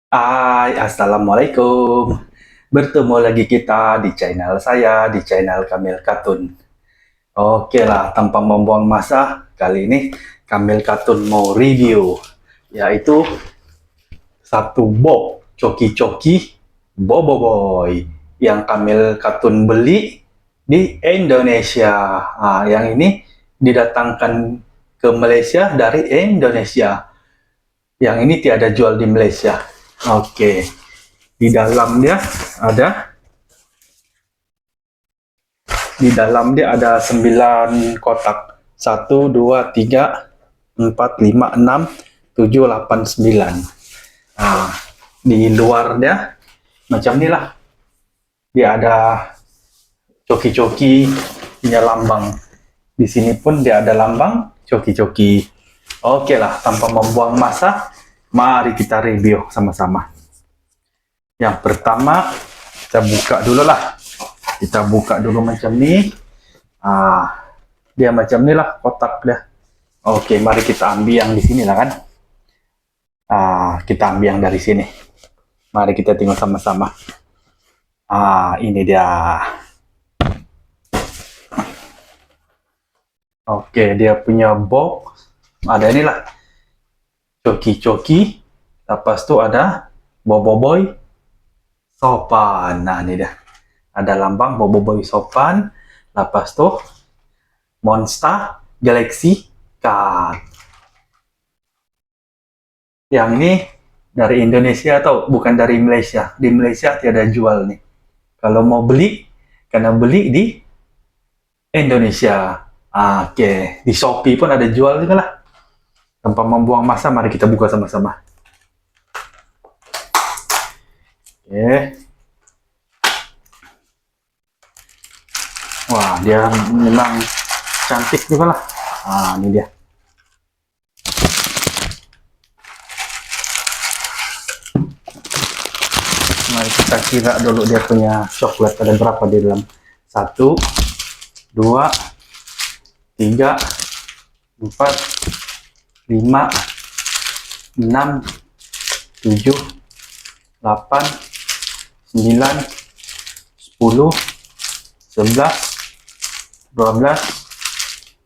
Hai, Assalamualaikum. Bertemu lagi kita di channel saya, di channel Kamil Katun. Oke lah, tanpa membuang masa, kali ini Kamil Katun mau review, yaitu satu box coki-coki Boboiboy yang Kamil Katun beli di Indonesia. Nah, yang ini didatangkan ke Malaysia dari Indonesia. Yang ini tiada jual di Malaysia. Oke. Di dalamnya ada di dalam dia ada 9 kotak. 1, 2, 3, 4, 5, 6, 7, 8, 9. Nah, di luarnya macam inilah. Dia ada coki-coki punya lambang. Di sini pun dia ada lambang coki-coki. Oke lah, tanpa membuang masa, mari kita review sama-sama. Yang pertama, kita buka dulu lah. Kita buka dulu macam ni. Dia macam ni lah kotak dia. Oke, mari kita ambil yang di sini lah kan. Kita ambil yang dari sini. Mari kita tengok sama-sama. Ini dia. Oke, dia punya box. Ada inilah. Coki-coki. Lepas tu ada Boboiboy sopan. Nah, ini dia. Ada lambang Boboiboy sopan. Lepas tu Monster Galaxy Card. Yang ini dari Indonesia atau bukan dari Malaysia. Di Malaysia tiada jual nih. Kalau mau beli, karena beli di Indonesia. Oke, di Shopee pun ada jual juga lah. Tanpa membuang masa, mari kita buka sama-sama. Oke. Wah, dia memang cantik juga lah. Ini dia. Mari kita kira dulu dia punya coklat ada berapa di dalam. 1, 2, 3, 4, 5, 6, 7, 8, 9, 10, 11, 12,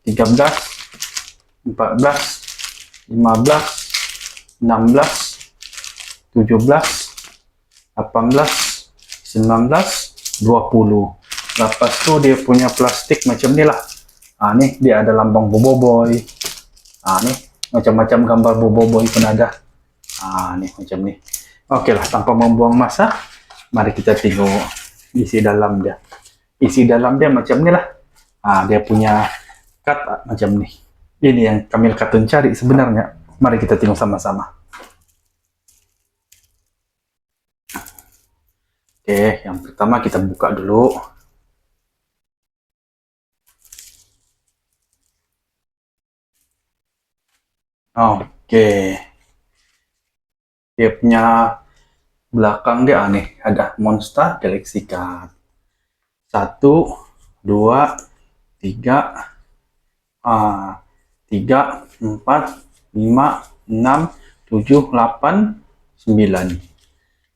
13, 14, 15, 16, 20. Lepas tu dia punya plastik macam ni lah. Nih dia ada lambang Boboiboy. Nih macam-macam gambar Boboiboy pun ada. Nih macam ni. Oke lah, tanpa membuang masa, mari kita tengok isi dalam dia. Isi dalam dia macam ni lah. Dia punya cut macam ni. Ini yang Kamil Katun cari sebenarnya. Mari kita tengok sama-sama. Oke, yang pertama kita buka dulu. Oke. Dia punya belakang dia aneh. Ada Monster Galaxy Card. 1, 2, 3, 3, 4, 5, 6, 7, 8, 9.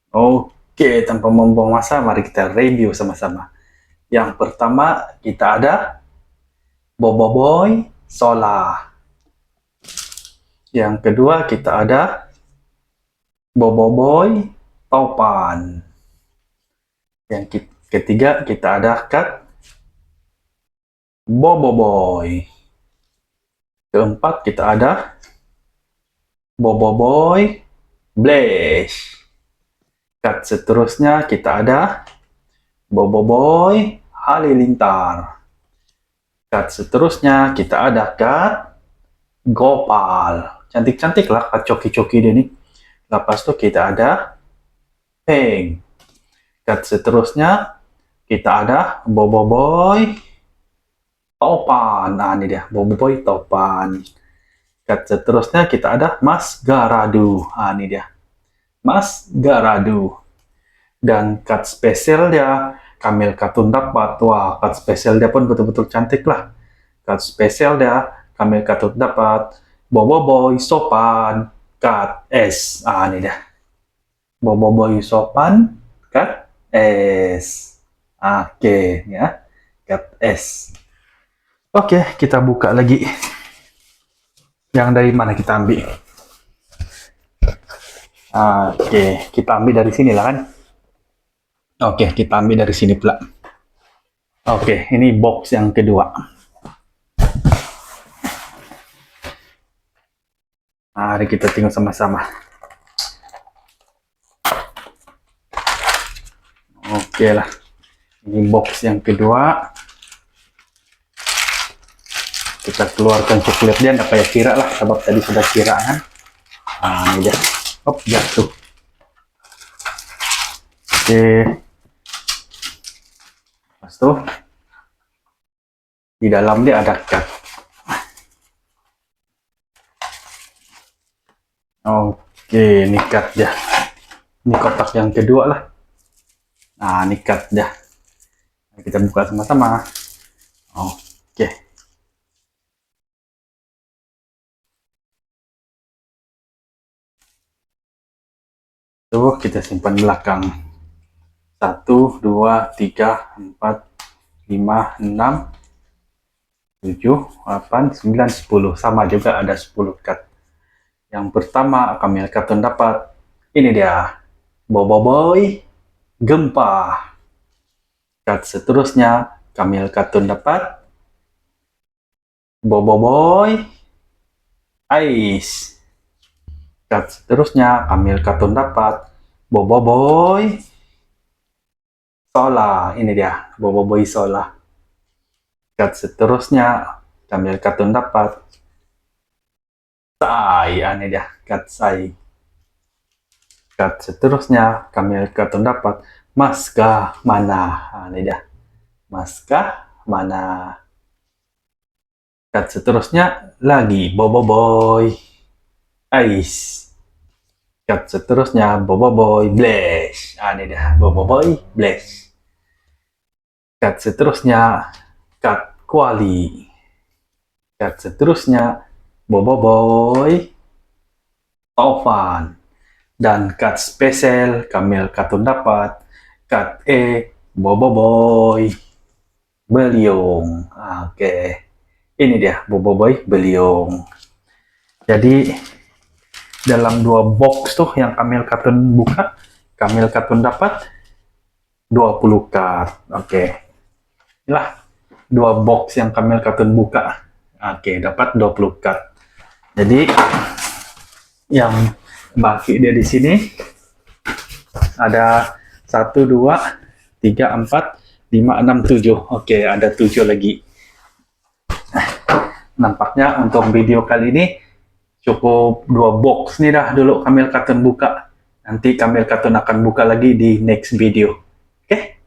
Oke, tanpa membuang masa, mari kita review sama-sama. Yang pertama, kita ada Boboiboy Solar. Yang kedua, kita ada Boboiboy Topan. Yang ketiga, kita ada card Boboiboy. Keempat, kita ada Boboiboy Blaze. Card seterusnya kita ada Boboiboy Halilintar. Card seterusnya kita ada card Gopal. Cantik-cantik lah card coki-coki dia nih. Lepas itu kita ada Peng. Card seterusnya kita ada Boboiboy Topan. Ini dia Boboiboy Topan. Card seterusnya kita ada Mas Garadu. Ini dia Mas Garadu. Dan card spesial dia Kamil Katun dapat. Wah, card spesial dia pun betul-betul cantik lah. Card spesial dia Kamil Katun dapat Boboiboy Sopan card S. Ini dia. Boboiboy sopan, cut S. Oke, ya. Cut S. Oke, kita buka lagi. Yang dari mana kita ambil? Oke, kita ambil dari sini lah kan. Oke, kita ambil dari sini pula. Oke, ini box yang kedua. Mari kita tengok sama-sama. Oke lah, ini box yang kedua. Kita keluarkan coklat dia, nggak payah kira lah, sebab tadi sudah kira kan. Ini dia. Hop, jatuh. Oke. Lepas itu, di dalam dia ada cat. Oke, ini cat ya. Ini kotak yang kedua lah. Nah, ini cat ya. Kita buka sama-sama. Oke. Tuh, kita simpan belakang. 1, 2, 3, 4, 5, 6, 7, 8, 9, 10. Sama juga ada 10 cut. Yang pertama Kamil Katun dapat. Ini dia. Boboiboy Gempa. Cut seterusnya Kamil Katun dapat. Boboiboy Ice. Cut seterusnya Kamil Katun dapat. Boboiboy Sola. Ini dia. Boboiboy Sola. Cut seterusnya Kamil Katun dapat. Sai. Ini dia. Cut Sai. Cut seterusnya Kamil Katun dapat. Maska Mana. Ini dia. Maska Mana. Cut seterusnya lagi Boboiboy Ice. Cut seterusnya Boboiboy Blaze. Ini dia. Boboiboy Blaze. Cut seterusnya Cut Kuali. Cut seterusnya Boboiboy Tovan. Dan cut spesial Kamil Katun dapat. Cut E Boboiboy Beliung. Oke. Ini dia Boboiboy Beliung. Jadi dalam 2 box tuh yang Kamil Katun buka, Kamil Katun dapat 20 card. Oke. Inilah 2 box yang Kamil Katun buka. Oke, dapat 20 card. Jadi yang baki dia di sini ada 1, 2, 3, 4, 5, 6, 7. Oke, ada 7 lagi. Nampaknya untuk video kali ini cukup 2 box nih dah dulu Kamil Katun buka. Nanti Kamil Katun akan buka lagi di next video. Oke?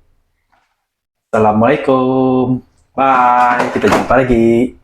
Assalamualaikum. Bye. Kita jumpa lagi.